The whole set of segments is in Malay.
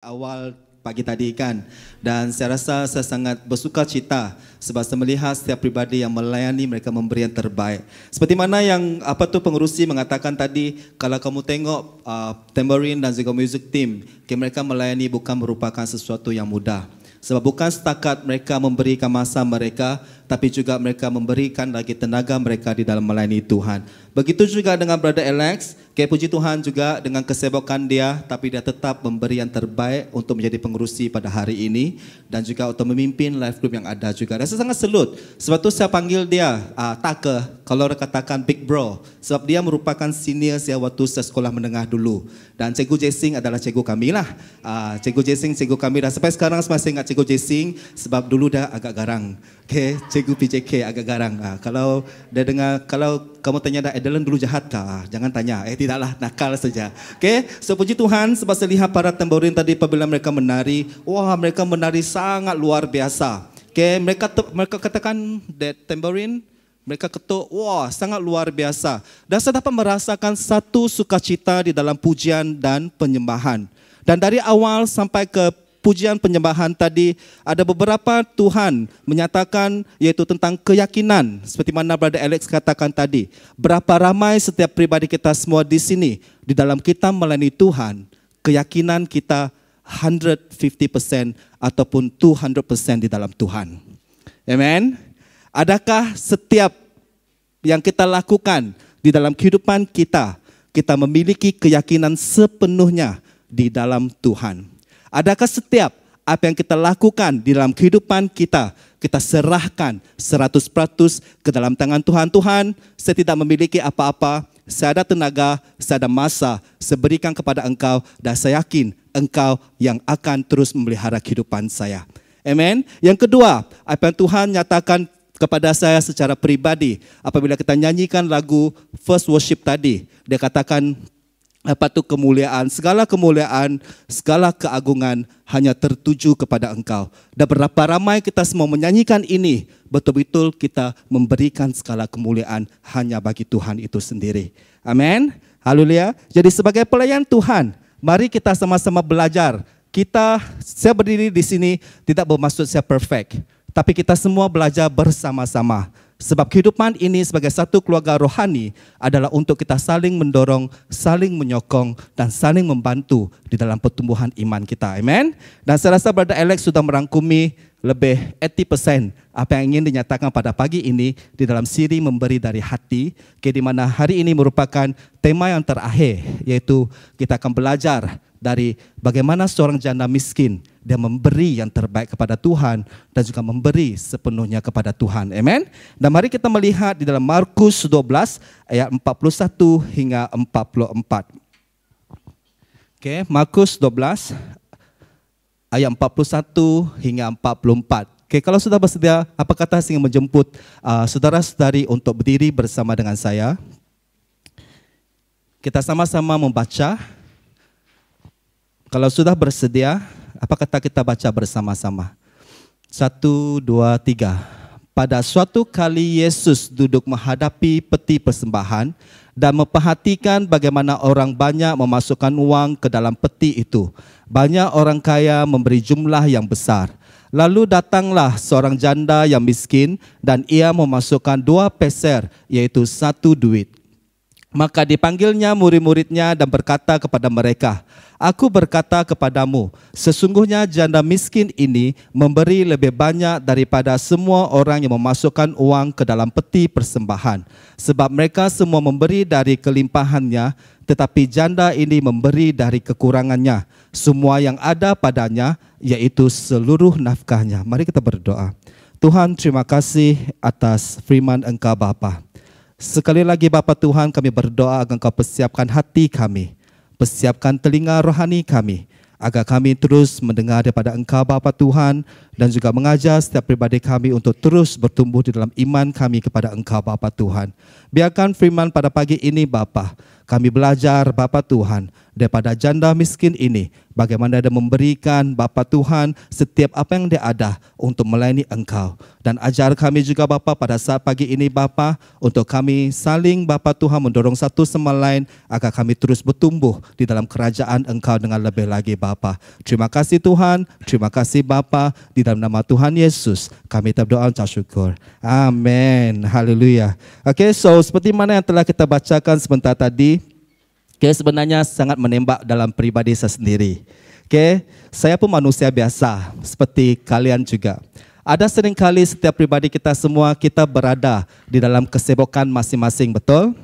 awal pagi tadi kan, dan saya rasa saya sangat bersuka cita sebab saya melihat setiap pribadi yang melayani mereka memberi yang terbaik. Seperti mana yang pengerusi mengatakan tadi, kalau kamu tengok Tambourine dan juga music team, mereka melayani bukan merupakan sesuatu yang mudah. Sebab bukan setakat mereka memberikan masa mereka, tapi juga mereka memberikan lagi tenaga mereka di dalam melayani Tuhan. Begitu juga dengan Brother Alex, puji Tuhan juga dengan kesibukan dia, tapi dia tetap memberi yang terbaik untuk menjadi pengerusi pada hari ini dan juga untuk memimpin life group yang ada juga. Dan saya sangat salut, sebab tu saya panggil dia Taka, kalau orang katakan Big Bro, sebab dia merupakan senior saya waktu saya sekolah menengah dulu. Dan Cikgu Jasing adalah cikgu kami lah. Cikgu Jasing cikgu kami, dan sampai sekarang saya masih ingat Cikgu Jasing sebab dulu dah agak garang. Cikgu PJK agak garang. Kalau dia dengar, kalau kamu tanya dah Adeline dulu jahat kah? Jangan tanya. Tidaklah, nakal saja. So puji Tuhan sebab saya lihat para Tambourine tadi apabila mereka menari, wah mereka menari sangat luar biasa. Mereka katakan that Tambourine, mereka ketuk, wah sangat luar biasa. Dan saya dapat merasakan satu sukacita di dalam pujian dan penyembahan. Dan dari awal sampai ke pujian penyembahan tadi, ada beberapa Tuhan menyatakan yaitu tentang keyakinan. Seperti mana Brother Alex katakan tadi, berapa ramai setiap pribadi kita semua di sini, di dalam kita melayani Tuhan, keyakinan kita 150% ataupun 200% di dalam Tuhan. Amen. Adakah setiap yang kita lakukan di dalam kehidupan kita, kita memiliki keyakinan sepenuhnya di dalam Tuhan? Adakah setiap apa yang kita lakukan di dalam kehidupan kita, kita serahkan 100% ke dalam tangan Tuhan? Tuhan, saya tidak memiliki apa-apa, saya ada tenaga, saya ada masa, saya berikan kepada Engkau, dan saya yakin Engkau yang akan terus memelihara kehidupan saya. Amen. Yang kedua, apa yang Tuhan nyatakan kepada saya secara pribadi, apabila kita nyanyikan lagu First Worship tadi, dia katakan, kemuliaan, segala keagungan hanya tertuju kepada Engkau. Dan berapa ramai kita semua menyanyikan ini, betul-betul kita memberikan segala kemuliaan hanya bagi Tuhan itu sendiri. Amin. Haleluya. Jadi sebagai pelayan Tuhan, mari kita sama-sama belajar. Saya berdiri di sini tidak bermaksud saya perfect, tapi kita semua belajar bersama-sama. Sebab kehidupan ini sebagai satu keluarga rohani adalah untuk kita saling mendorong, saling menyokong, dan saling membantu di dalam pertumbuhan iman kita. Amen. Dan saya rasa Brother Alex sudah merangkumi lebih 80% apa yang ingin dinyatakan pada pagi ini di dalam siri memberi dari hati, di mana hari ini merupakan tema yang terakhir, yaitu kita akan belajar dari bagaimana seorang janda miskin dia memberi yang terbaik kepada Tuhan dan juga memberi sepenuhnya kepada Tuhan. Amen. Dan mari kita melihat di dalam Markus 12 ayat 41 hingga 44. Markus 12 ayat 41 hingga 44. Kalau sudah bersedia, apa kata saya ingin menjemput saudara-saudari untuk berdiri bersama dengan saya. Kita sama-sama membaca. Kalau sudah bersedia, apa kata kita baca bersama-sama? 1, 2, 3. Pada suatu kali Yesus duduk menghadapi peti persembahan dan memperhatikan bagaimana orang banyak memasukkan uang ke dalam peti itu. Banyak orang kaya memberi jumlah yang besar. Lalu datanglah seorang janda yang miskin dan ia memasukkan 2 peser, yaitu 1 duit. Maka dipanggilnya murid-muridnya dan berkata kepada mereka, "Aku berkata kepadamu, sesungguhnya janda miskin ini memberi lebih banyak daripada semua orang yang memasukkan uang ke dalam peti persembahan. Sebab mereka semua memberi dari kelimpahannya, tetapi janda ini memberi dari kekurangannya, semua yang ada padanya, yaitu seluruh nafkahnya." Mari kita berdoa. Tuhan, terima kasih atas firman Engkau Bapa. Sekali lagi Bapa Tuhan, kami berdoa agar Engkau persiapkan hati kami, persiapkan telinga rohani kami, agar kami terus mendengar daripada Engkau Bapa Tuhan, dan juga mengajar setiap pribadi kami untuk terus bertumbuh di dalam iman kami kepada Engkau Bapa Tuhan. Biarkan firman pada pagi ini Bapa, kami belajar Bapa Tuhan daripada janda miskin ini, bagaimana dia memberikan Bapa Tuhan setiap apa yang dia ada untuk melayani Engkau. Dan ajar kami juga Bapa pada saat pagi ini Bapa, untuk kami saling Bapa Tuhan mendorong satu sama lain agar kami terus bertumbuh di dalam kerajaan Engkau dengan lebih lagi Bapa. Terima kasih Tuhan, terima kasih Bapa, di dalam nama Tuhan Yesus kami berdoa dan syukur. Amin. Haleluya. Okay, so seperti mana yang telah kita bacakan sebentar tadi, sebenarnya sangat menembak dalam pribadi saya sendiri. Saya pun manusia biasa seperti kalian juga. Ada seringkali setiap pribadi kita semua, kita berada di dalam kesibukan masing-masing, betul?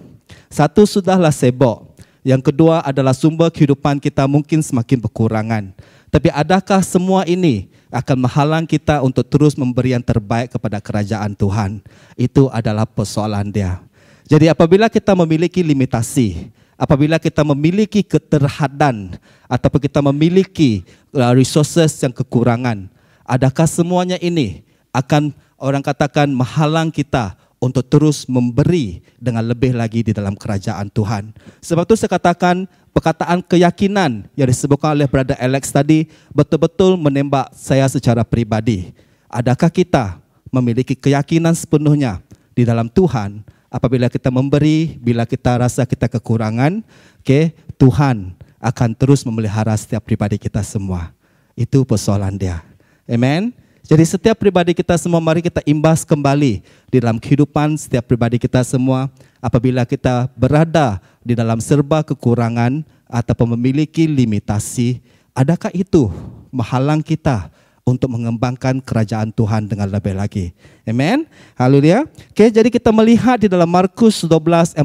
Satu, sudahlah sibuk. Yang kedua adalah sumber kehidupan kita mungkin semakin berkurangan. Tapi adakah semua ini akan menghalang kita untuk terus memberi yang terbaik kepada kerajaan Tuhan? Itu adalah persoalan dia. Jadi apabila kita memiliki limitasi, apabila kita memiliki keterhadan, ataupun kita memiliki resources yang kekurangan, adakah semuanya ini akan orang katakan menghalang kita untuk terus memberi dengan lebih lagi di dalam kerajaan Tuhan? Sebab itu saya katakan perkataan keyakinan yang disebutkan oleh Brother Alex tadi betul-betul menembak saya secara pribadi. Adakah kita memiliki keyakinan sepenuhnya di dalam Tuhan? Apabila kita memberi, bila kita rasa kita kekurangan, Tuhan akan terus memelihara setiap pribadi kita semua. Itu persoalan dia. Amen. Jadi setiap pribadi kita semua, mari kita imbas kembali di dalam kehidupan setiap pribadi kita semua. Apabila kita berada di dalam serba kekurangan ataupun memiliki limitasi, adakah itu menghalang kita untuk mengembangkan kerajaan Tuhan dengan lebih lagi? Amen. Haleluya. Jadi kita melihat di dalam Markus 12 41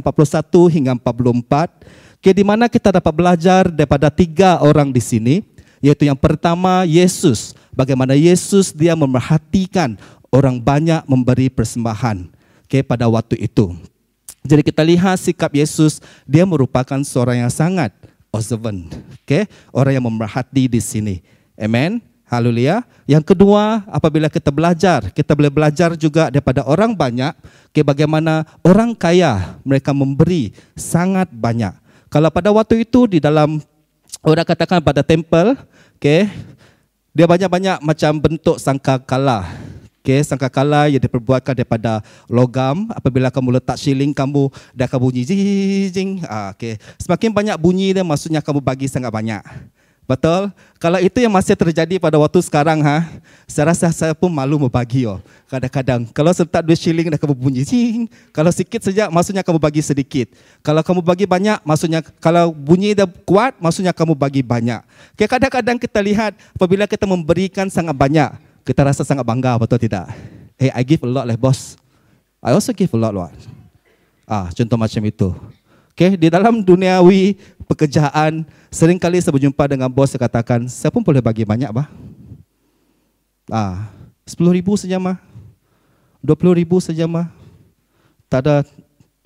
hingga 44, di mana kita dapat belajar daripada 3 orang di sini, yaitu yang pertama Yesus. Bagaimana Yesus dia memerhatikan orang banyak memberi persembahan pada waktu itu. Jadi kita lihat sikap Yesus, dia merupakan seorang yang sangat observant, orang yang memerhati di sini. Amen. Haleluya. Yang kedua, apabila kita belajar, kita boleh belajar juga daripada orang banyak, bagaimana orang kaya mereka memberi sangat banyak. Kalau pada waktu itu di dalam orang katakan pada tempel, dia banyak-banyak macam bentuk sangkakala. Sangkakala yang diperbuatkan daripada logam. Apabila kamu letak shilling, kamu dah akan bunyi jing. Semakin banyak bunyi dia, maksudnya kamu bagi sangat banyak. Betul? Kalau itu yang masih terjadi pada waktu sekarang, saya rasa saya pun malu membagi. Kadang-kadang, kalau letak 2 shilling dah kamu bunyi jing. Kalau sikit saja, maksudnya kamu bagi sedikit. Kalau kamu bagi banyak, maksudnya kalau bunyi dah kuat, maksudnya kamu bagi banyak. Kadang-kadang kita lihat apabila kita memberikan sangat banyak, kita rasa sangat bangga, betul tidak? I give a lot lah bos. I also give a lot. Contoh macam itu. Di dalam duniawi pekerjaan, seringkali saya berjumpa dengan bos, saya katakan, saya pun boleh bagi banyak, bah. 10,000 saja, mah. 20,000 saja, mah. Tak ada,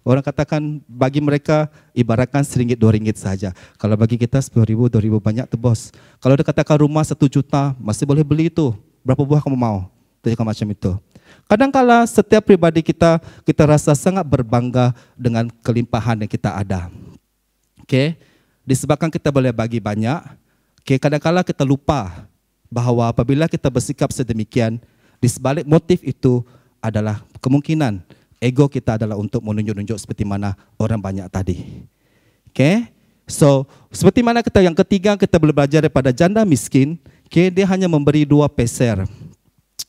orang katakan bagi mereka ibaratkan RM1, RM2 saja. Kalau bagi kita 10,000, 2,000 banyak tu bos. Kalau dia katakan rumah 1 juta, masih boleh beli itu. Berapa buah kamu mau? Dia macam itu. Kadang-kala setiap pribadi kita rasa sangat berbangga dengan kelimpahan yang kita ada. Disebabkan kita boleh bagi banyak, kadang-kala kita lupa bahawa apabila kita bersikap sedemikian, di sebalik motif itu adalah kemungkinan ego kita adalah untuk menunjuk-nunjuk seperti mana orang banyak tadi. So, seperti mana yang ketiga kita boleh belajar daripada janda miskin, dia hanya memberi 2 peser.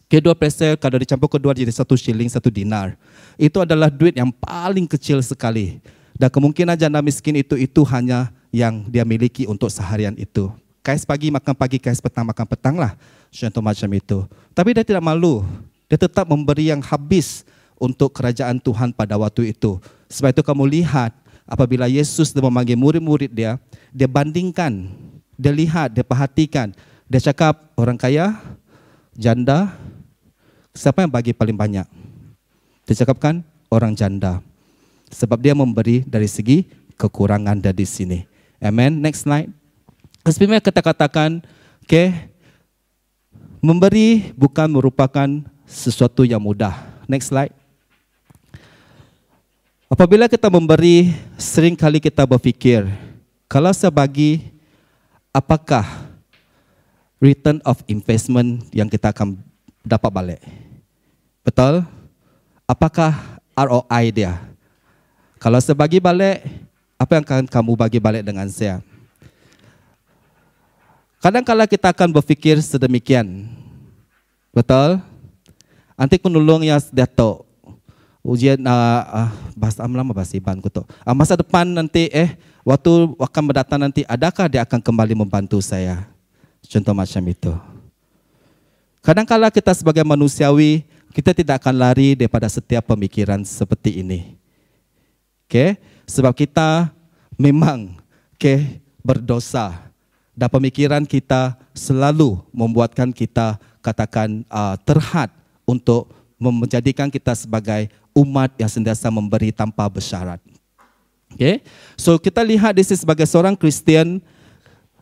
2 peser kalau dicampur kedua jadi 1 shilling, 1 dinar. Itu adalah duit yang paling kecil sekali. Dan kemungkinan janda miskin itu hanya yang dia miliki untuk seharian itu. Kais pagi makan pagi, kais petang makan petang lah. Contoh macam itu. Tapi dia tidak malu. Dia tetap memberi yang habis untuk kerajaan Tuhan pada waktu itu. Sebab itu kamu lihat apabila Yesus memanggil murid-murid dia bandingkan, dia lihat, dia perhatikan. Dia cakap orang kaya, janda, siapa yang bagi paling banyak? Dia cakapkan orang janda. Sebab dia memberi dari segi kekurangan dari sini. Amen. Next slide. Sebenarnya kita katakan, Memberi bukan merupakan sesuatu yang mudah. Next slide. Apabila kita memberi, sering kali kita berfikir, kalau saya bagi, apakah return of investment yang kita akan dapat balik? Betul? Apakah ROI dia? Kalau saya bagi balik, apa yang akan kamu bagi balik dengan saya? Kadang-kadang kita akan berfikir sedemikian. Betul? Nanti aku nolong yang dato. Ujian bahasa lama bahasa Iban kuto. Masa depan nanti waktu akan mendatang nanti, adakah dia akan kembali membantu saya? Contoh macam itu. Kadang-kadang kita sebagai manusiawi, kita tidak akan lari daripada setiap pemikiran seperti ini. Okay? Sebab kita memang berdosa. Dan pemikiran kita selalu membuatkan kita katakan terhad untuk menjadikan kita sebagai umat yang sentiasa memberi tanpa bersyarat. Okay? So kita lihat di sini sebagai seorang Kristian,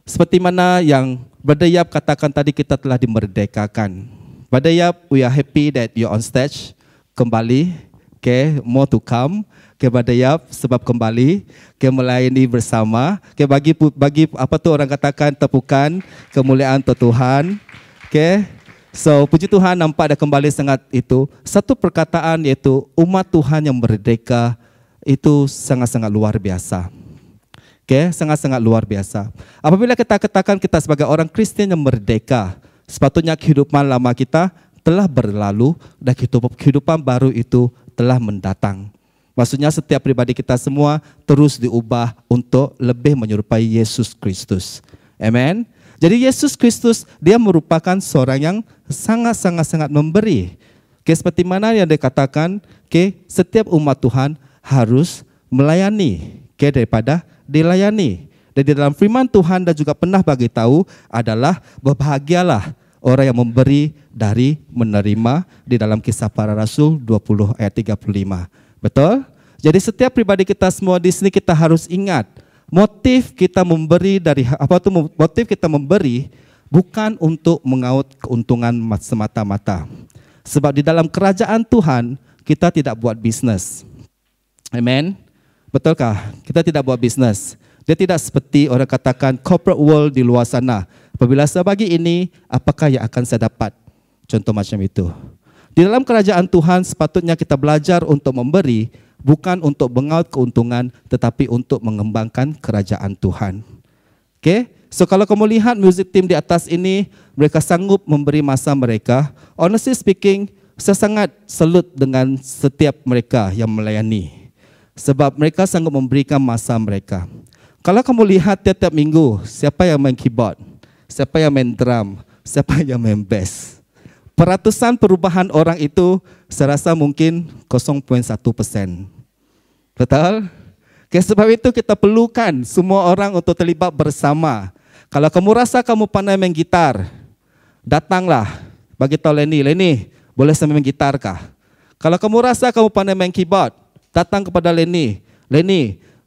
seperti mana yang Brother Yap katakan tadi, kita telah dimerdekakan. Brother Yap, we are happy that you're on stage kembali. Okay, more to come. Okay, Brother Yap, sebab kembali melayani bersama. Okay, bagi apa tu orang katakan, tepukan kemuliaan untuk Tuhan. Okay. So, puji Tuhan, nampak dah kembali sangat itu. Satu perkataan iaitu umat Tuhan yang merdeka itu sangat-sangat luar biasa. Okay, sangat-sangat luar biasa. Apabila kita katakan kita sebagai orang Kristian yang merdeka, sepatutnya kehidupan lama kita telah berlalu dan kehidupan baru itu telah mendatang. Maksudnya setiap pribadi kita semua terus diubah untuk lebih menyerupai Yesus Kristus. Amen. Jadi Yesus Kristus dia merupakan seorang yang sangat-sangat memberi. Seperti mana yang dikatakan, setiap umat Tuhan harus melayani daripada dilayani. Dan di dalam firman Tuhan dan juga pernah bagi tahu adalah berbahagialah orang yang memberi dari menerima di dalam Kisah Para Rasul 20 ayat 35. Betul? Jadi setiap pribadi kita semua di sini kita harus ingat motif kita memberi dari motif kita memberi bukan untuk mengaut keuntungan semata-mata. Sebab di dalam kerajaan Tuhan kita tidak buat bisnes. Amen. Betulkah? Kita tidak buat bisnes. Dia tidak seperti orang katakan corporate world di luar sana. Apabila saya bagi ini, apakah yang akan saya dapat? Contoh macam itu. Di dalam kerajaan Tuhan sepatutnya kita belajar untuk memberi, bukan untuk mengaut keuntungan, tetapi untuk mengembangkan kerajaan Tuhan. Okay? So kalau kamu lihat music team di atas ini, mereka sanggup memberi masa mereka. Honestly speaking, saya sangat salut dengan setiap mereka yang melayani. Sebab mereka sanggup memberikan masa mereka. Kalau kamu lihat tiap-tiap minggu, siapa yang main keyboard, siapa yang main drum, siapa yang main bass. Peratusan perubahan orang itu saya rasa mungkin 0.1%. Betul? Sebab itu kita perlukan semua orang untuk terlibat bersama. Kalau kamu rasa kamu pandai main gitar, datanglah. Bagi tahu Lenny, boleh saya main gitar kah? Kalau kamu rasa kamu pandai main keyboard, datang kepada Lenny,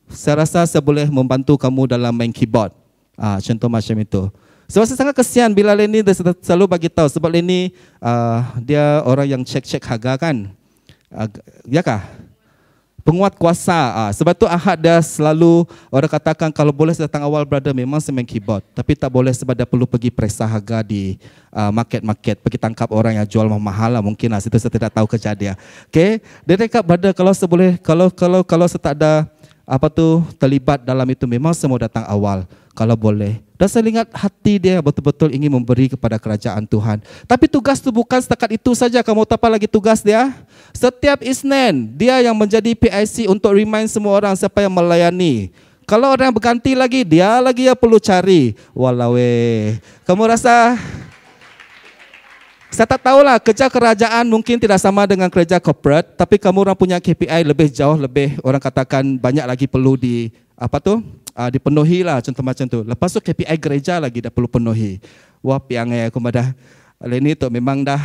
saya rasa saya boleh membantu kamu dalam main keyboard. Contoh macam itu. Sebab saya sangat kesian bila Lenny selalu bagi tahu. Sebab Lenny dia orang yang cek harga kan. Ya kah? Penguat kuasa. Sebab tu Ahad dia selalu orang katakan kalau boleh datang awal brother memang saya main keyboard. Tapi tak boleh sebab dia perlu pergi periksa harga di market. Pergi tangkap orang yang jual mahal lah mungkin lah. Situ saya tidak tahu kerja dia. Okay? Dia cakap brother kalau saya boleh, kalau saya tak ada terlibat dalam itu memang saya mau datang awal. Kalau boleh. Dan saya ingat hati dia betul-betul ingin memberi kepada kerajaan Tuhan. Tapi tugas itu bukan setakat itu saja. Kamu tahu apa lagi tugas dia? Setiap Isnin, dia yang menjadi PIC untuk remind semua orang siapa yang melayani. Kalau orang yang berganti lagi, dia lagi yang perlu cari. Walawe. Kamu rasa? Saya tak tahulah, kerja kerajaan mungkin tidak sama dengan kerja corporate. Tapi kamu orang punya KPI lebih jauh, lebih orang katakan banyak lagi perlu dipenuhi lah, contoh macam tu. Lepas tu KPI gereja lagi dah perlu penuhi. Wah, piang aku dah. Ini tu memang dah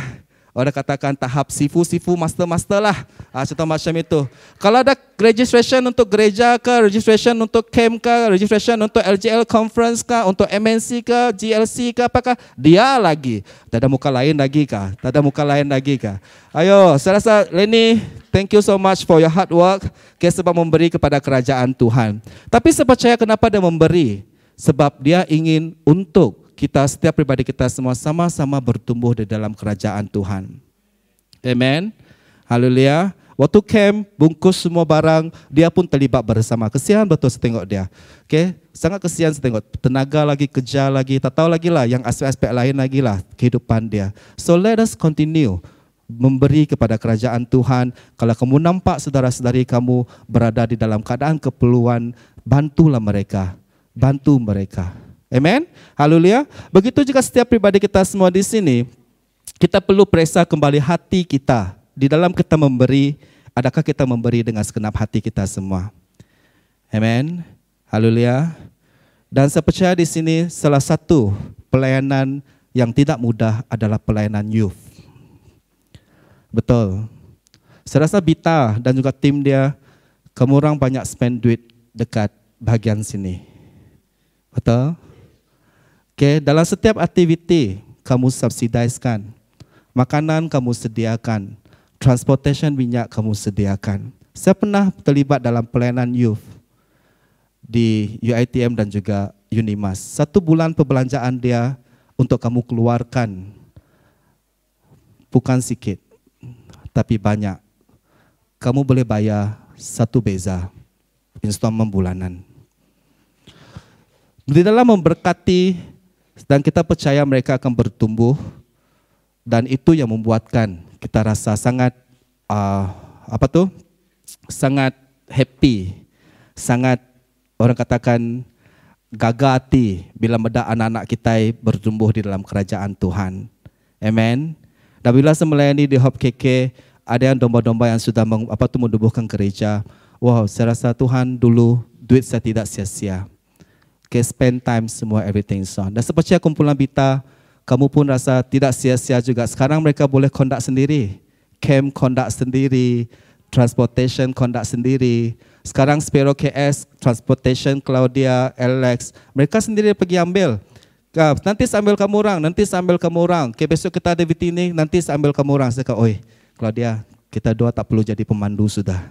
Orang katakan tahap sifu-sifu, master-master lah. Contoh macam itu. Kalau ada registration untuk gereja ke, registration untuk camp ke, registration untuk LGL conference ke, untuk MNC ke, GLC ke, apakah? Dia lagi. Tak ada muka lain lagi kah? Tak ada muka lain lagi kah? Ayo, saya rasa Lenny, thank you so much for your hard work. Sebab memberi kepada kerajaan Tuhan. Tapi saya percaya kenapa dia memberi? Sebab dia ingin untuk kita, setiap pribadi kita semua sama-sama bertumbuh di dalam kerajaan Tuhan. Amen. Haleluya. Waktu camp, bungkus semua barang, dia pun terlibat bersama. Kesian betul saya tengok dia. Okay? Sangat kesian saya tengok. Tenaga lagi, kerja lagi, tak tahu lagi lah yang aspek-aspek lain lagi lah kehidupan dia. So let us continue memberi kepada kerajaan Tuhan. Kalau kamu nampak saudara-saudari kamu berada di dalam keadaan keperluan, bantulah mereka. Bantu mereka. Amen. Haleluya. Begitu juga setiap pribadi kita semua di sini, kita perlu periksa kembali hati kita. Di dalam kita memberi, adakah kita memberi dengan segenap hati kita semua? Amen. Haleluya. Dan saya percaya di sini salah satu pelayanan yang tidak mudah adalah pelayanan youth. Betul. Saya rasa Bita dan juga tim dia, kamu orang banyak spend duit dekat bahagian sini. Betul? Okay, dalam setiap aktiviti kamu subsidiskan, makanan kamu sediakan, transportation minyak kamu sediakan. Saya pernah terlibat dalam pelayanan youth di UiTM dan juga Unimas. 1 bulan perbelanjaan dia untuk kamu keluarkan bukan sikit, tapi banyak. Kamu boleh bayar 1 beza installment bulanan. Di dalam memberkati, dan kita percaya mereka akan bertumbuh, dan itu yang membuatkan kita rasa sangat sangat happy, sangat orang katakan gagah hati bila melihat anak-anak kita bertumbuh di dalam kerajaan Tuhan. Amen. Dan bila saya melayani di Hope KK, ada yang domba-domba yang sudah menumbuhkan gereja. Wow, saya rasa Tuhan dulu duit saya tidak sia-sia. Spend time semua, everything so on. Dan seperti kumpulan Bita, kamu pun rasa tidak sia-sia juga. Sekarang mereka boleh conduct sendiri. Camp conduct sendiri, transportation conduct sendiri. Sekarang Spero KS, transportation Claudia, Alex, mereka sendiri pergi ambil. Nanti sambil kamu orang, nanti sambil kamu orang. Okay, besok kita ada VT ini, nanti sambil kamu orang. Saya kata, oi Claudia, kita dua tak perlu jadi pemandu sudah.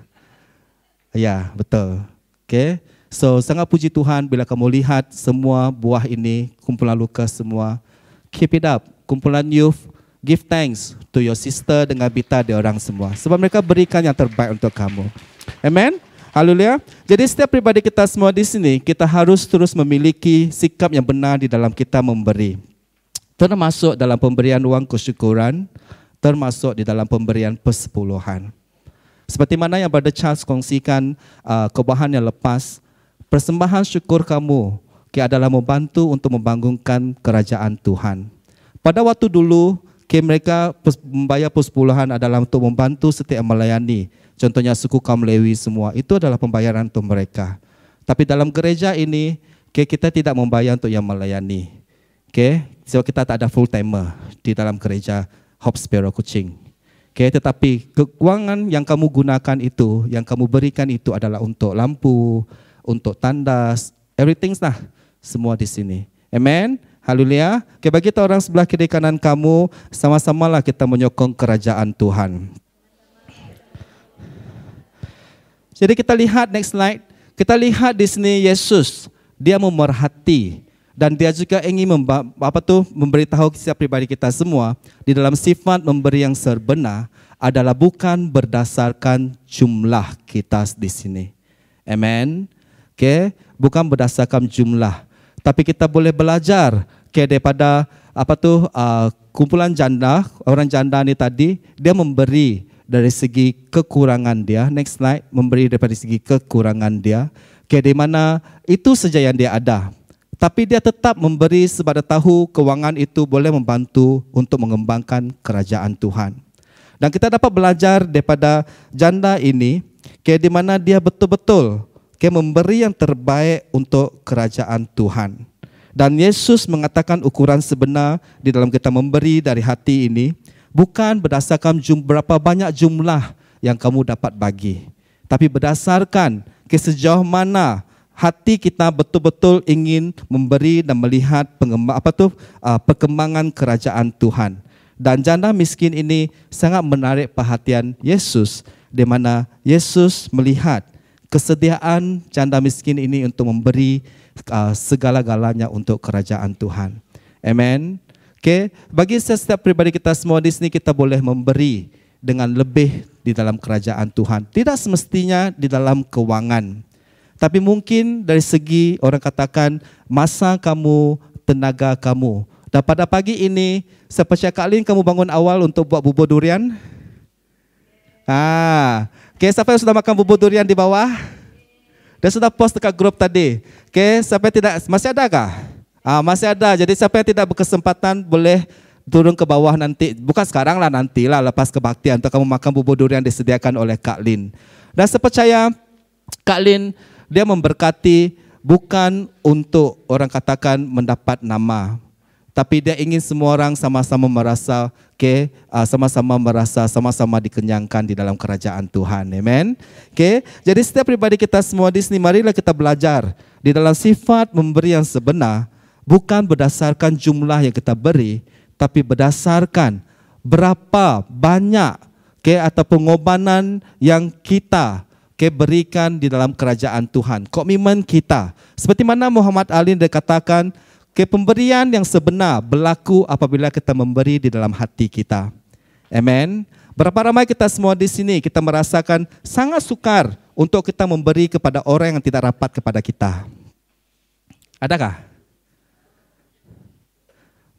Ya, betul. Okay. So, sangat puji Tuhan bila kamu lihat semua buah ini, kumpulan Lukas semua. Keep it up. Kumpulan youth, give thanks to your sister dengan Bita dia orang semua. Sebab mereka berikan yang terbaik untuk kamu. Amen. Haleluya. Jadi setiap pribadi kita semua di sini, kita harus terus memiliki sikap yang benar di dalam kita memberi. Termasuk dalam pemberian uang kesyukuran, termasuk di dalam pemberian persepuluhan. Seperti mana yang Brother Charles kongsikan kebahan yang lepas, persembahan syukur kamu adalah membantu untuk membangunkan kerajaan Tuhan. Pada waktu dulu, mereka membayar persepuluhan adalah untuk membantu setiap melayani. Contohnya suku kaum Lewi semua, itu adalah pembayaran untuk mereka. Tapi dalam gereja ini, kita tidak membayar untuk yang melayani. So kita tak ada full timer di dalam gereja Hope Spero Kuching. Tetapi keuangan yang kamu gunakan itu, yang kamu berikan itu adalah untuk lampu, untuk tandas, everything lah, semua di sini. Amen. Haleluya. Bagi orang sebelah kiri kanan kamu, sama-samalah kita menyokong kerajaan Tuhan. Jadi kita lihat next slide. Kita lihat di sini Yesus, dia memerhati dan dia juga ingin memberitahu setiap pribadi kita semua di dalam sifat memberi yang sebenar adalah bukan berdasarkan jumlah kita di sini. Amen. Bukan berdasarkan jumlah, tapi kita boleh belajar daripada kumpulan janda, orang janda ni tadi, dia memberi dari segi kekurangan dia. Next slide, memberi daripada segi kekurangan dia, di mana itu saja yang dia ada. Tapi dia tetap memberi sebab dia tahu keuangan itu boleh membantu untuk mengembangkan kerajaan Tuhan. Dan kita dapat belajar daripada janda ini, di mana dia betul-betul memberi yang terbaik untuk kerajaan Tuhan. Dan Yesus mengatakan ukuran sebenar di dalam kita memberi dari hati ini, Bukan berdasarkan berapa banyak jumlah yang kamu dapat bagi, tapi berdasarkan sejauh mana hati kita betul-betul ingin memberi dan melihat perkembangan kerajaan Tuhan. Dan janda miskin ini sangat menarik perhatian Yesus, di mana Yesus melihat kesediaan janda miskin ini untuk memberi segala-galanya untuk kerajaan Tuhan. Amen. Okay. Bagi setiap pribadi kita semua di sini, kita boleh memberi dengan lebih di dalam kerajaan Tuhan. Tidak semestinya di dalam keuangan, tapi mungkin dari segi orang katakan masa kamu, tenaga kamu. Dan pada pagi ini, saya percaya Kak Lin, kamu bangun awal untuk buat bubur durian. Okay, siapa yang sudah makan bubur durian di bawah? Dia sudah post dekat grup tadi. Okay, siapa yang tidak, masih ada kah? Masih ada. Jadi siapa yang tidak berkesempatan boleh turun ke bawah nanti. Bukan sekarang lah, nantilah lepas kebaktian untuk kamu makan bubur durian disediakan oleh Kak Lin. Dan saya percaya Kak Lin, dia memberkati bukan untuk orang katakan mendapat nama, tapi dia ingin semua orang sama-sama merasa sama-sama dikenyangkan di dalam kerajaan Tuhan. Amen. Jadi setiap pribadi kita semua di sini, marilah kita belajar di dalam sifat memberi yang sebenar, bukan berdasarkan jumlah yang kita beri, tapi berdasarkan berapa banyak atau pengorbanan yang kita berikan di dalam kerajaan Tuhan. Komitmen kita. Seperti mana Muhammad Ali dia katakan, pemberian yang sebenar berlaku apabila kita memberi di dalam hati kita. Amen. Berapa ramai kita semua di sini kita merasakan sangat sukar untuk kita memberi kepada orang yang tidak rapat kepada kita. Adakah?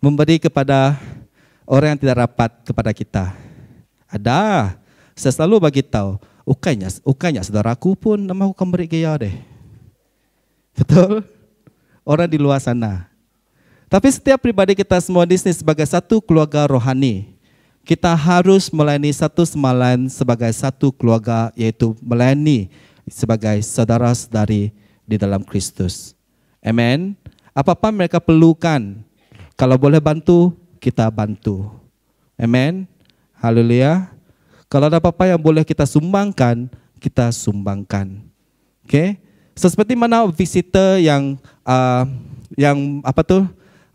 Memberi kepada orang yang tidak rapat kepada kita. Ada. Saya selalu bagi tahu, ukanya saudaraku pun nama aku beri gaya deh. Betul? Orang di luar sana. Tapi setiap pribadi kita semua di sini sebagai satu keluarga rohani, kita harus melayani satu sama lain sebagai satu keluarga, yaitu melayani sebagai saudara-saudari di dalam Kristus. Amen. Apa-apa mereka perlukan, kalau boleh bantu, kita bantu. Amen. Haleluya. Kalau ada apa-apa yang boleh kita sumbangkan, kita sumbangkan. Okay. Seperti mana visitor yang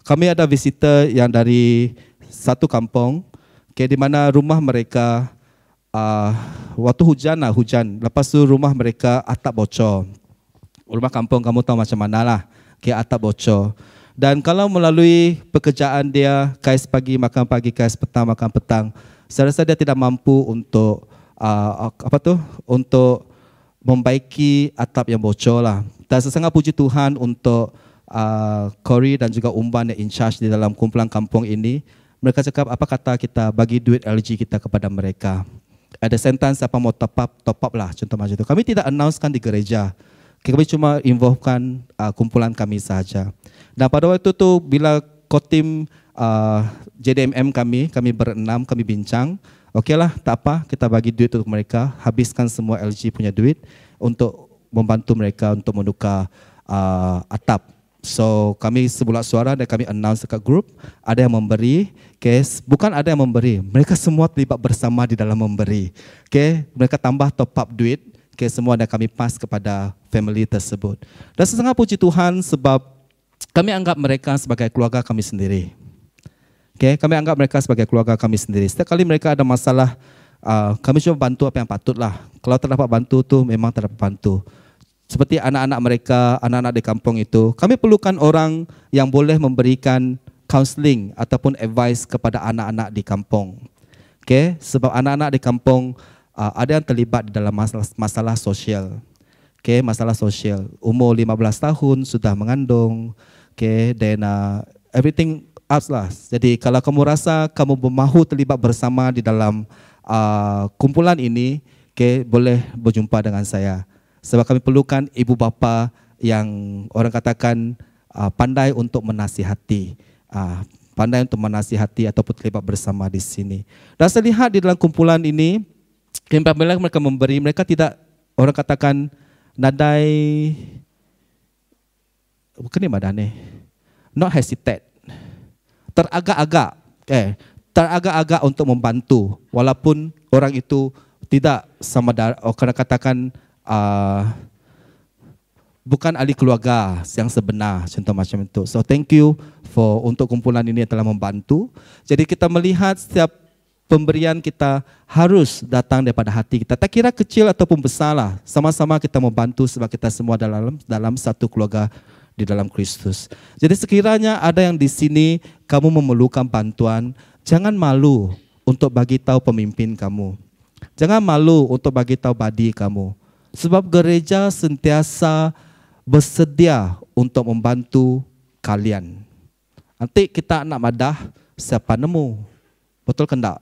kami ada visitor yang dari satu kampung, di mana rumah mereka waktu hujan, lepas tu rumah mereka atap bocor. Rumah kampung kamu tahu macam mana lah, atap bocor. Dan kalau melalui pekerjaan dia, kais pagi makan pagi, kais petang makan petang, saya rasa dia tidak mampu untuk untuk membaiki atap yang bocor lah. Dan saya sangat puji Tuhan untuk Corey dan juga Umban yang in charge di dalam kumpulan kampung ini. Mereka cakap apa kata kita bagi duit LG kita kepada mereka. Ada sentence siapa mau top up lah, contoh macam itu. Kami tidak announcekan di gereja. Kami cuma involvekan kumpulan kami sahaja. Dan pada waktu itu bila kotim JDMM kami berenam, kami bincang, okeylah tak apa, kita bagi duit untuk mereka, habiskan semua LG punya duit untuk membantu mereka untuk menukar atap. So kami sebulat suara dan kami announce dekat grup, ada yang memberi, bukan ada yang memberi, mereka semua terlibat bersama di dalam memberi. Mereka tambah top up duit, semua dan kami pas kepada family tersebut. Dan saya sangat puji Tuhan sebab kami anggap mereka sebagai keluarga kami sendiri. Kami anggap mereka sebagai keluarga kami sendiri. Setiap kali mereka ada masalah, kami cuma bantu apa yang patutlah. Kalau terdapat bantu tu memang terdapat bantu. Seperti anak-anak mereka, anak-anak di kampung itu, kami perlukan orang yang boleh memberikan counseling ataupun advice kepada anak-anak di kampung. Sebab anak-anak di kampung ada yang terlibat di dalam masalah sosial. Masalah sosial. Umur 15 tahun sudah mengandung, dan everything else lah. Jadi kalau kamu rasa kamu mahu terlibat bersama di dalam kumpulan ini, boleh berjumpa dengan saya. Sebab kami perlukan ibu bapa yang orang katakan pandai untuk menasihati, ataupun terlibat bersama di sini. Dan saya lihat di dalam kumpulan ini, apabila mereka memberi, mereka tidak orang katakan nadai, bukan ni madane, not hesitate, teragak-agak, teragak-agak untuk membantu, walaupun orang itu tidak sama orang katakan bukan ahli keluarga yang sebenar, contoh macam itu. So thank you for untuk kumpulan ini yang telah membantu. Jadi kita melihat setiap pemberian kita harus datang daripada hati kita. Tak kira kecil ataupun besar lah, sama-sama kita membantu sebab kita semua dalam satu keluarga di dalam Kristus. Jadi sekiranya ada yang di sini kamu memerlukan bantuan, jangan malu untuk bagi tahu pemimpin kamu. Jangan malu untuk bagi tahu badi kamu. Sebab gereja sentiasa bersedia untuk membantu kalian. Nanti kita nak madah, siapa nemu? Betul ke tak?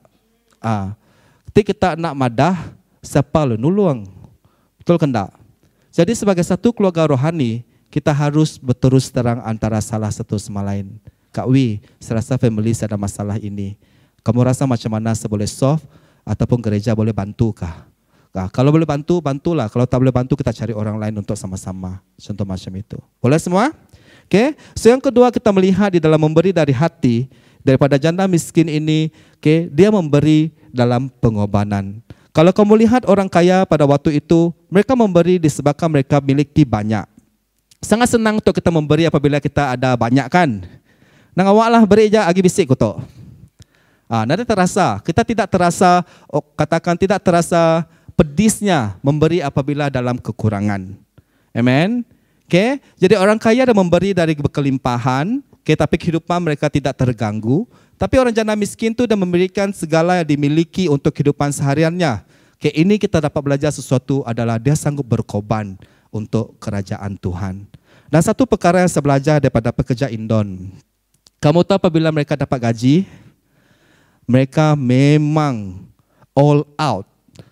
Nanti kita nak madah, siapa le nulung? Betul ke tak? Jadi sebagai satu keluarga rohani, kita harus berterus terang antara salah satu sama lain. Kak Wi, saya rasa family saya ada masalah ini. Kamu rasa macam mana saya boleh solve? Ataupun gereja boleh bantukah? Kalau boleh bantu, bantulah. Kalau tak boleh bantu, kita cari orang lain untuk sama-sama. Contoh macam itu. Boleh semua? Okay. So yang kedua kita melihat di dalam memberi dari hati, daripada janda miskin ini, okay, dia memberi dalam pengorbanan. Kalau kamu lihat orang kaya pada waktu itu, mereka memberi disebabkan mereka miliki banyak. Sangat senang untuk kita memberi apabila kita ada banyak kan. Nang awaklah beri je agi bisik kutok. Nanti terasa, kita tidak terasa, katakan tidak terasa pedisnya memberi apabila dalam kekurangan. Amen. Okay. Jadi orang kaya ada memberi dari berkelimpahan, okay, tapi kehidupan mereka tidak terganggu. Tapi orang janda miskin itu dah memberikan segala yang dimiliki untuk kehidupan sehariannya. Okay, ini kita dapat belajar sesuatu adalah dia sanggup berkorban untuk kerajaan Tuhan. Dan satu perkara yang saya belajar daripada pekerja Indon. Kamu tahu apabila mereka dapat gaji, mereka memang all out.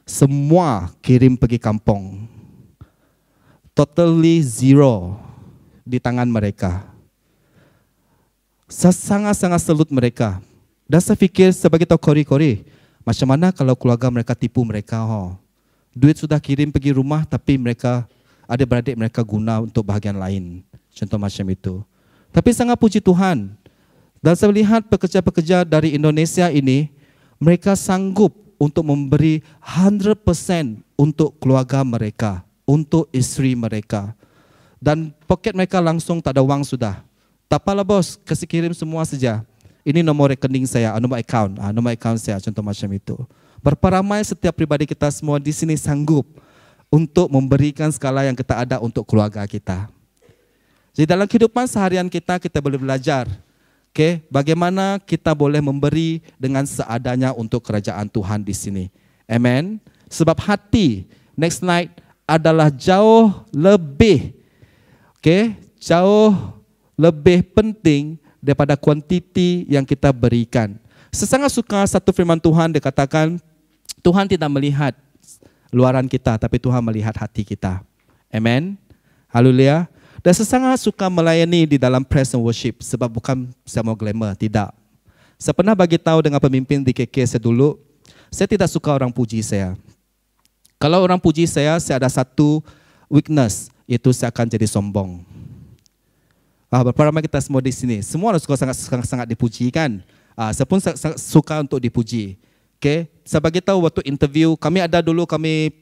Semua kirim pergi kampung. Totally zero di tangan mereka. Saya sangat-sangat salut mereka. Dan saya fikir sebagai tahu kori-kori, macam mana kalau keluarga mereka tipu mereka. Duit sudah kirim pergi rumah tapi mereka, adik-beradik mereka guna untuk bahagian lain. Contoh macam itu. Tapi sangat puji Tuhan. Dan saya melihat pekerja-pekerja dari Indonesia ini, mereka sanggup untuk memberi 100% untuk keluarga mereka, untuk isteri mereka. Dan poket mereka langsung tak ada wang sudah. Tak apalah bos, kasih kirim semua saja. Ini nomor rekening saya, nomor account saya, contoh macam itu. Berapa ramai setiap pribadi kita semua di sini sanggup untuk memberikan segala yang kita ada untuk keluarga kita. Jadi dalam kehidupan seharian kita boleh belajar. Okay, bagaimana kita boleh memberi dengan seadanya untuk kerajaan Tuhan di sini. Amen. Sebab hati, next slide, adalah jauh lebih, jauh lebih penting daripada kuantiti yang kita berikan. Saya sangat suka satu firman Tuhan, dia katakan, Tuhan tidak melihat luaran kita, tapi Tuhan melihat hati kita. Amen. Haleluya. Dan saya sangat suka melayani di dalam praise and worship sebab bukan saya mau glamour, tidak. Saya pernah bagi tahu dengan pemimpin di KK saya dulu, saya tidak suka orang puji saya. Kalau orang puji saya ada satu weakness, itu saya akan jadi sombong. Berapa ramai kita semua di sini, semua suka sangat dipuji kan? Saya pun suka untuk dipuji. Okay? Saya bagi tahu waktu interview, kami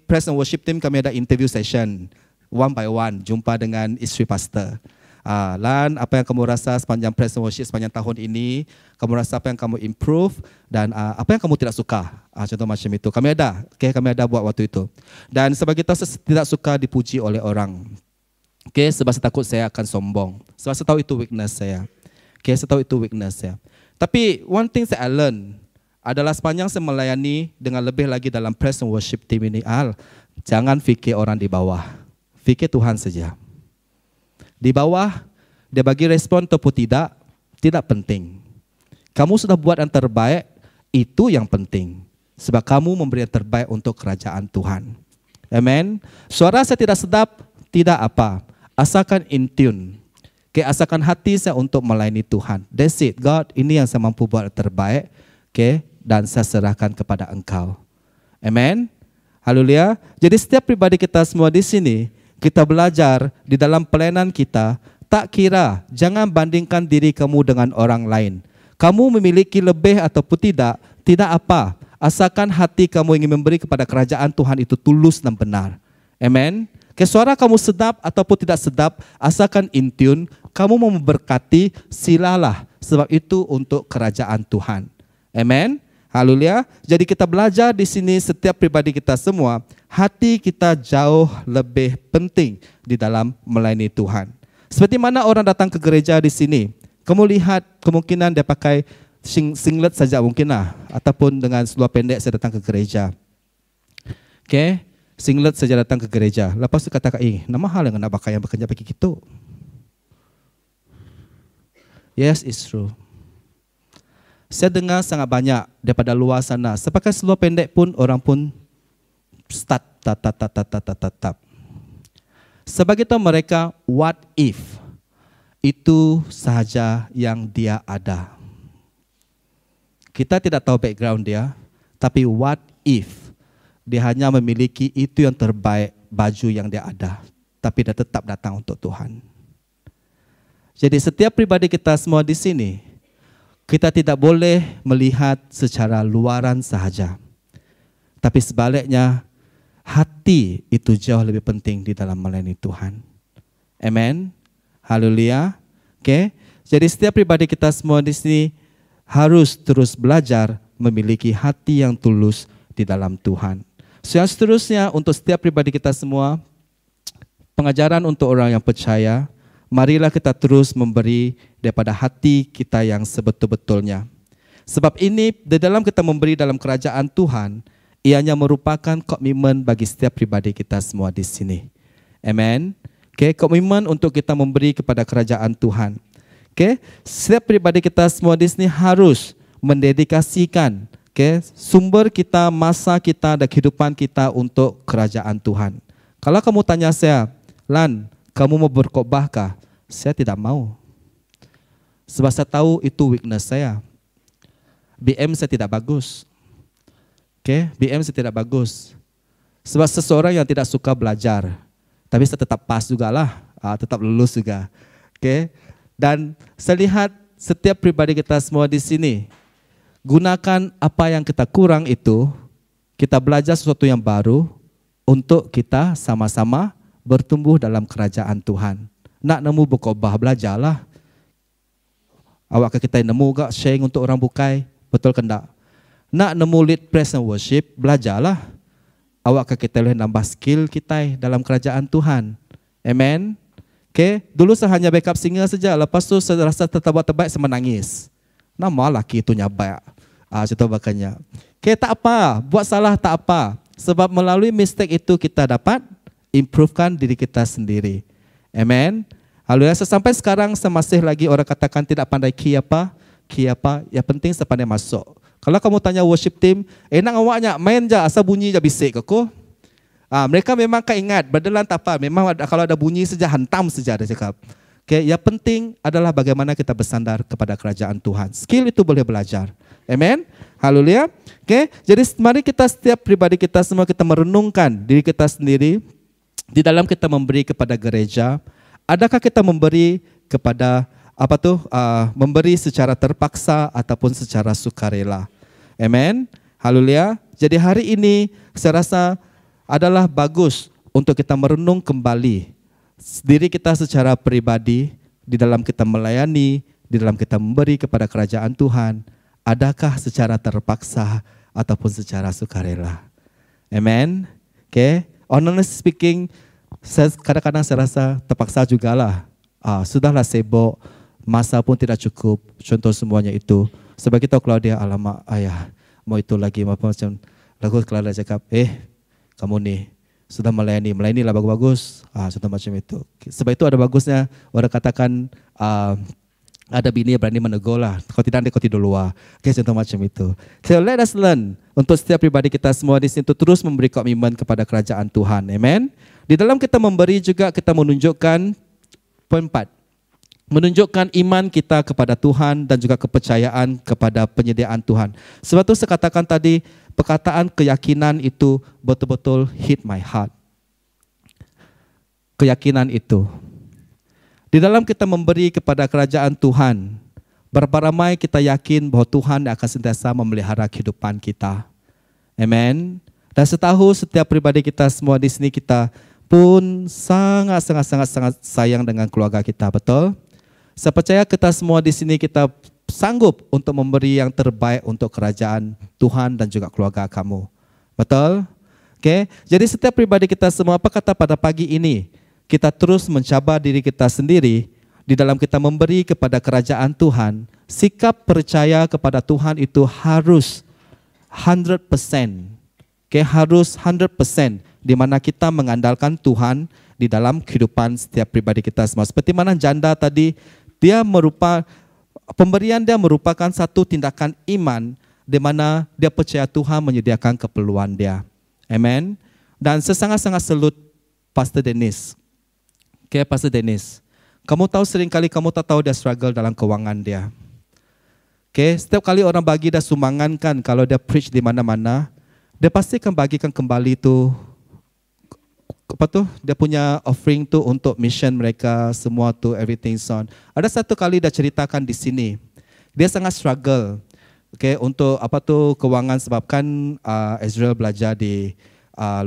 praise and worship team, kami ada interview session. One by one, jumpa dengan isteri pastor. Lan, apa yang kamu rasa sepanjang praise and worship sepanjang tahun ini? Kamu rasa apa yang kamu improve? Dan apa yang kamu tidak suka? Contoh macam itu. Kami ada buat waktu itu. Dan sebab kita tidak suka dipuji oleh orang. Sebab saya takut saya akan sombong. Sebab saya tahu itu weakness saya. Saya tahu itu weakness saya. Tapi one thing saya learn adalah sepanjang saya melayani dengan lebih lagi dalam praise and worship team ini, jangan fikir orang di bawah. Fikir Tuhan saja. Di bawah, dia bagi respon ataupun tidak penting. Kamu sudah buat yang terbaik, itu yang penting. Sebab kamu memberi yang terbaik untuk kerajaan Tuhan. Amen. Suara saya tidak sedap, tidak apa. Asalkan in tune. Asalkan hati saya untuk melayani Tuhan. That's it. God, ini yang saya mampu buat yang terbaik. Dan saya serahkan kepada Engkau. Amen. Haleluya. Jadi setiap pribadi kita semua di sini, kita belajar di dalam pelayanan kita, tak kira, jangan bandingkan diri kamu dengan orang lain. Kamu memiliki lebih ataupun tidak, tidak apa. Asalkan hati kamu ingin memberi kepada kerajaan Tuhan itu tulus dan benar. Amen. Suara kamu sedap ataupun tidak sedap, asalkan in tune, kamu mau memberkati, silalah. Sebab itu untuk kerajaan Tuhan. Amen. Haleluya. Jadi kita belajar di sini setiap pribadi kita semua, hati kita jauh lebih penting di dalam melayani Tuhan. Seperti mana orang datang ke gereja di sini, kamu lihat kemungkinan dia pakai singlet saja mungkin lah, ataupun dengan seluar pendek saya datang ke gereja. Okay, singlet saja datang ke gereja. Lepas tu katakan, nama hal yang nak pakai yang bekerja pakai gitu. Yes, it's true. Saya dengar sangat banyak daripada luar sana. Saya pakai seluar pendek pun orang pun start tap. Sebagai tahu mereka, what if itu sahaja yang dia ada. Kita tidak tahu background dia, tapi what if dia hanya memiliki itu yang terbaik, baju yang dia ada, tapi dia tetap datang untuk Tuhan. Jadi setiap pribadi kita semua di sini, kita tidak boleh melihat secara luaran sahaja. Tapi sebaliknya, hati itu jauh lebih penting di dalam melayani Tuhan. Amen. Haleluya. Okay. Jadi setiap pribadi kita semua di sini harus terus belajar memiliki hati yang tulus di dalam Tuhan. So, yang seterusnya untuk setiap pribadi kita semua, pengajaran untuk orang yang percaya, marilah kita terus memberi daripada hati kita yang sebetul-betulnya. Sebab ini di dalam kita memberi dalam kerajaan Tuhan, ianya merupakan komitmen bagi setiap pribadi kita semua di sini. Amen. Okay, komitmen untuk kita memberi kepada kerajaan Tuhan. Okay, setiap pribadi kita semua di sini harus mendedikasikan sumber kita, masa kita dan kehidupan kita untuk kerajaan Tuhan. Kalau kamu tanya saya, Lan, kamu mau berkhotbahkah? Saya tidak mau. Sebab saya tahu itu weakness saya. BM saya tidak bagus. BM saya tidak bagus. Sebab seseorang yang tidak suka belajar, tapi saya tetap pas jugalah, tetap lulus juga. Dan saya lihat setiap pribadi kita semua di sini, gunakan apa yang kita kurang itu, kita belajar sesuatu yang baru untuk kita sama-sama bertumbuh dalam kerajaan Tuhan. Nak nemu berkhotbah, belajarlah. Awak kita nemu gak sharing untuk orang bukai, betul ke tak? Nak nemu lead praise and worship, belajarlah. Awak kita boleh nambah skill kita dalam kerajaan Tuhan. Amen. Dulu saya hanya backup singer saja, lepas tu saya rasa terbaik saya menangis. Nama laki itu nyabai. Contoh bakanya. Tak apa, buat salah tak apa. Sebab melalui mistake itu kita dapat improvekan diri kita sendiri. Amen. Haleluya. Sampai sekarang saya masih lagi orang katakan tidak pandai key apa. Yang penting saya pandai masuk. Kalau kamu tanya worship team, enak awaknya main je asal bunyi je bisik ke ko. Mereka memang kan ingat, berdelan tak apa. Memang kalau ada bunyi saja hantam saja dia cakap. Yang penting adalah bagaimana kita bersandar kepada kerajaan Tuhan. Skill itu boleh belajar. Amen. Haleluya. Jadi mari kita setiap pribadi kita semua kita merenungkan diri kita sendiri di dalam kita memberi kepada gereja. Adakah kita memberi kepada memberi secara terpaksa ataupun secara sukarela? Amen. Haleluya. Jadi hari ini saya rasa adalah bagus untuk kita merenung kembali diri kita secara pribadi di dalam kita melayani, di dalam kita memberi kepada kerajaan Tuhan. Adakah secara terpaksa ataupun secara sukarela? Amen. Honestly speaking, kadang-kadang saya rasa terpaksa jugalah. Sudahlah sibuk, masa pun tidak cukup, contoh semuanya itu. Sebab kita kalau dia alamak, ayah, mau itu lagi, macam lagu kalau dia cakap, kamu nih sudah melayani lah bagus-bagus, contoh macam itu. Sebab itu ada bagusnya orang katakan ada bini berani menegur lah. Kalau tidak nanti kau tidur luar. Contoh macam itu. So let us learn untuk setiap pribadi kita semua di sini terus memberi komitmen kepada kerajaan Tuhan. Amen. Di dalam kita memberi juga kita menunjukkan poin 4. Menunjukkan iman kita kepada Tuhan dan juga kepercayaan kepada penyediaan Tuhan. Sebab itu saya katakan tadi, perkataan keyakinan itu betul-betul hit my heart. Keyakinan itu. Di dalam kita memberi kepada kerajaan Tuhan, Berapa ramai kita yakin bahwa Tuhan akan sentiasa memelihara kehidupan kita. Amen. Dan setahu setiap pribadi kita semua di sini kita pun sangat sayang dengan keluarga kita, betul? Saya percaya kita semua di sini kita sanggup untuk memberi yang terbaik untuk kerajaan Tuhan dan juga keluarga kamu. Betul? Oke. Jadi setiap pribadi kita semua, apa kata pada pagi ini? Kita terus mencabar diri kita sendiri di dalam kita memberi kepada kerajaan Tuhan. Sikap percaya kepada Tuhan itu harus 100%. Okay, harus 100%, di mana kita mengandalkan Tuhan di dalam kehidupan setiap pribadi kita semua. Seperti mana janda tadi, pemberian dia merupakan satu tindakan iman di mana dia percaya Tuhan menyediakan keperluan dia. Amen. Dan saya sangat salut Pastor Dennis. Okay, Pastor Dennis. Kamu tahu seringkali kamu tak tahu dia struggle dalam keuangan dia. Okay, setiap kali orang bagi dia sumbangan kan, kalau dia preach di mana-mana, dia pasti akan bagikan kembali tu dia punya offering tu untuk mission mereka, semua tu everything so on. Ada satu kali dia ceritakan di sini, dia sangat struggle, okay, untuk keuangan sebabkan Israel belajar di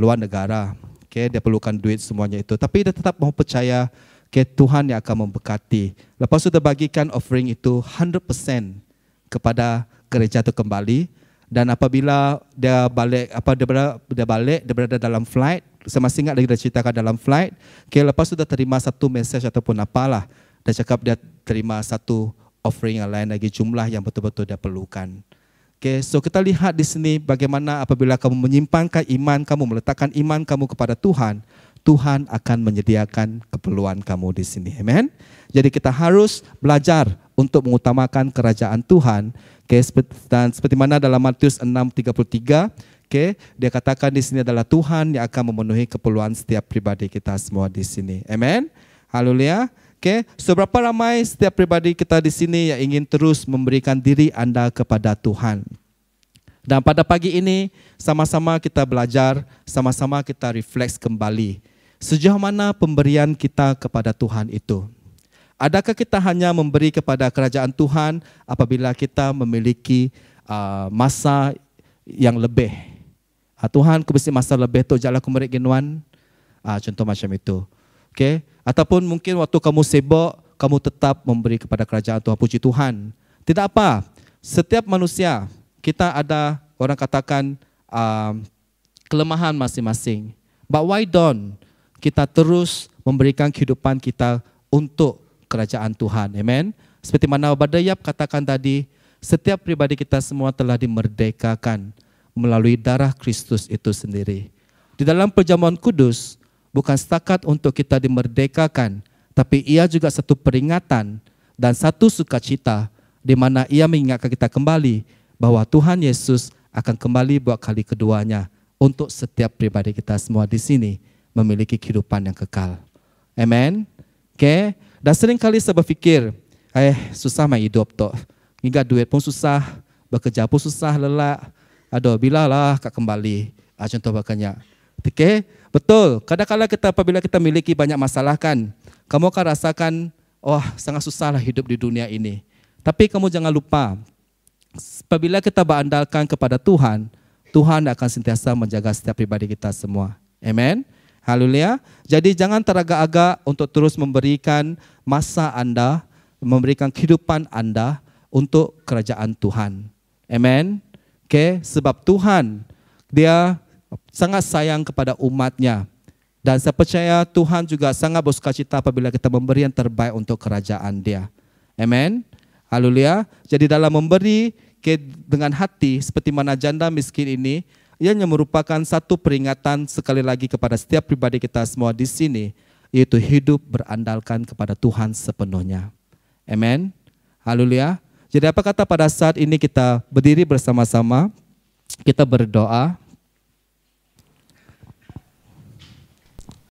luar negara, okay, dia perlukan duit semuanya itu, tapi dia tetap mau percaya, okay, Tuhan yang akan memberkati. Lepas itu dia bagikan offering itu 100% kepada gereja itu kembali. Dan apabila dia balik, dia berada dalam flight, saya masih ingat lagi dia ceritakan dalam flight, okay, lepas itu dia terima satu message ataupun apalah, dia cakap dia terima satu offering yang lain lagi, jumlah yang betul-betul dia perlukan. Okay, so kita lihat di sini bagaimana apabila kamu menyimpankan iman kamu, meletakkan iman kamu kepada Tuhan, Tuhan akan menyediakan keperluan kamu di sini. Amen. Jadi kita harus belajar untuk mengutamakan kerajaan Tuhan. Okay, dan seperti mana dalam Matius 6:33, okay, dia katakan di sini adalah Tuhan yang akan memenuhi keperluan setiap pribadi kita semua di sini. Amen. Haleluya. Okay, seberapa ramai setiap pribadi kita di sini yang ingin terus memberikan diri Anda kepada Tuhan. Dan pada pagi ini sama-sama kita belajar, sama-sama kita refleks kembali. Sejauh mana pemberian kita kepada Tuhan itu? Adakah kita hanya memberi kepada kerajaan Tuhan apabila kita memiliki masa yang lebih? Tuhan, aku beri masa lebih tu jalan aku merik genuan. Contoh macam itu. Okay? Ataupun mungkin waktu kamu sibuk, kamu tetap memberi kepada kerajaan Tuhan. Puji Tuhan. Tidak apa. Setiap manusia, kita ada orang katakan kelemahan masing-masing. But why don't kita terus memberikan kehidupan kita untuk kerajaan Tuhan. Amen. Seperti mana Obadiah katakan tadi, setiap pribadi kita semua telah dimerdekakan melalui darah Kristus itu sendiri. Di dalam perjamuan kudus, bukan setakat untuk kita dimerdekakan, tapi ia juga satu peringatan dan satu sukacita di mana ia mengingatkan kita kembali bahwa Tuhan Yesus akan kembali buat kali keduanya untuk setiap pribadi kita semua di sini memiliki kehidupan yang kekal. Amen. Okay. Dan seringkali saya berfikir, susah main hidup tu. Hingga duit pun susah, bekerja pun susah, lelak. Aduh, bilalah kak kembali. Contoh bakanya. Okay? Betul. Kadang-kadang apabila kita memiliki banyak masalah kan, kamu akan rasakan, sangat susahlah hidup di dunia ini. Tapi kamu jangan lupa, apabila kita berandalkan kepada Tuhan, Tuhan akan sentiasa menjaga setiap pribadi kita semua. Amen. Haleluya. Jadi jangan teragak-agak untuk terus memberikan masa Anda, memberikan kehidupan Anda untuk kerajaan Tuhan. Amen. Okay? Sebab Tuhan, dia sangat sayang kepada umatnya. Dan saya percaya Tuhan juga sangat bersukacita apabila kita memberi yang terbaik untuk kerajaan dia. Amen. Haleluya. Jadi dalam memberi dengan hati seperti mana janda miskin ini, ianya merupakan satu peringatan sekali lagi kepada setiap pribadi kita semua di sini, yaitu hidup berandalkan kepada Tuhan sepenuhnya. Amen. Haleluya. Jadi apa kata pada saat ini kita berdiri bersama-sama, kita berdoa.